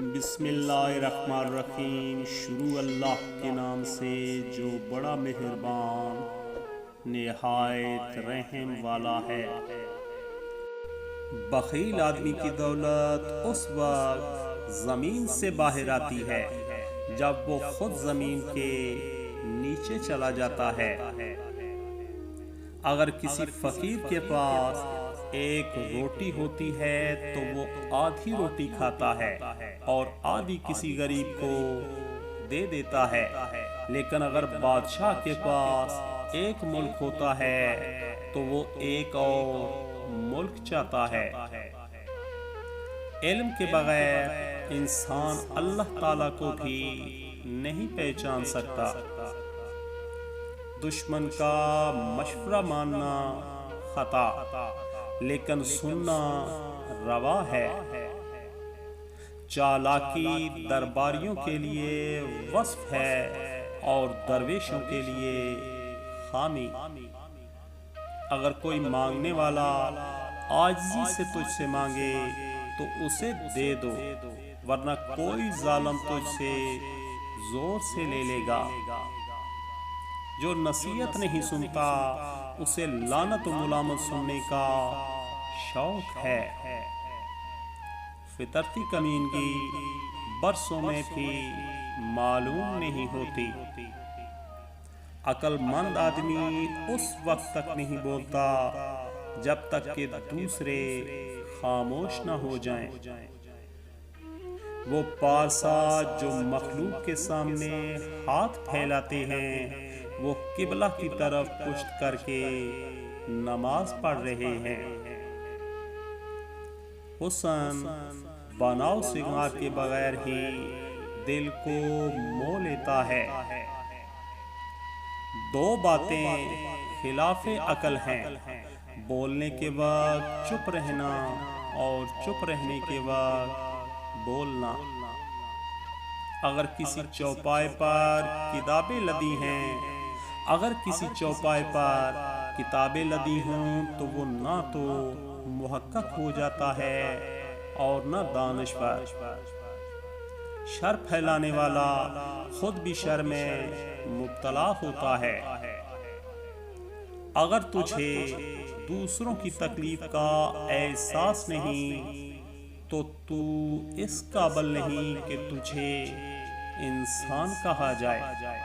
بسم اللہ الرحمن الرحیم۔ شروع اللہ کے نام سے جو بڑا مہربان نہایت رحم والا ہے۔ بخیل آدمی کی دولت اس وقت زمین سے باہر آتی ہے جب وہ خود زمین کے نیچے چلا جاتا ہے۔ اگر کسی فقیر کے پاس ایک روٹی ہوتی ہے تو وہ آدھی روٹی کھاتا ہے اور آدھی کسی غریب کو دے دیتا ہے، لیکن اگر بادشاہ کے پاس ایک ملک ہوتا ہے تو وہ ایک اور ملک چاہتا ہے۔ علم کے بغیر انسان اللہ تعالیٰ کو بھی نہیں پہچان سکتا۔ دشمن کا مشورہ ماننا خطا، لیکن سننا روا ہے۔ چالاکی درباریوں کے لیے وصف ہے اور درویشوں کے لیے خامی۔ اگر کوئی مانگنے والا عاجزی سے تجھ سے مانگے تو اسے دے دو، ورنہ کوئی ظالم تجھ سے زور سے لے لے گا۔ جو نصیحت نہیں سنتا اسے لعنت و ملامت سننے کا شوق ہے۔ فطرتی کمینگی برسوں میں بھی معلوم نہیں ہوتی۔ عقل مند آدمی اس وقت تک نہیں بولتا جب تک کہ دوسرے خاموش نہ ہو جائیں۔ وہ پارسا جو مخلوق کے سامنے ہاتھ پھیلاتے ہیں وہ قبلہ کی طرف پشت کر کے نماز پڑھ رہے ہیں۔ حسن بناؤ سنگار کے بغیر ہی دل کو مو لیتا ہے۔ دو باتیں خلاف عقل ہیں، بولنے کے وقت چپ رہنا اور چپ رہنے کے وقت بولنا۔ اگر کسی چوپائے پر کتابیں لدی ہوں تو وہ نہ تو محقق ہو جاتا ہے اور نہ دانشور۔ شر پھیلانے والا خود بھی شر میں مبتلا ہوتا ہے۔ اگر تجھے دوسروں کی تکلیف کا احساس نہیں تو اس قابل نہیں کہ تجھے انسان کہا جائے۔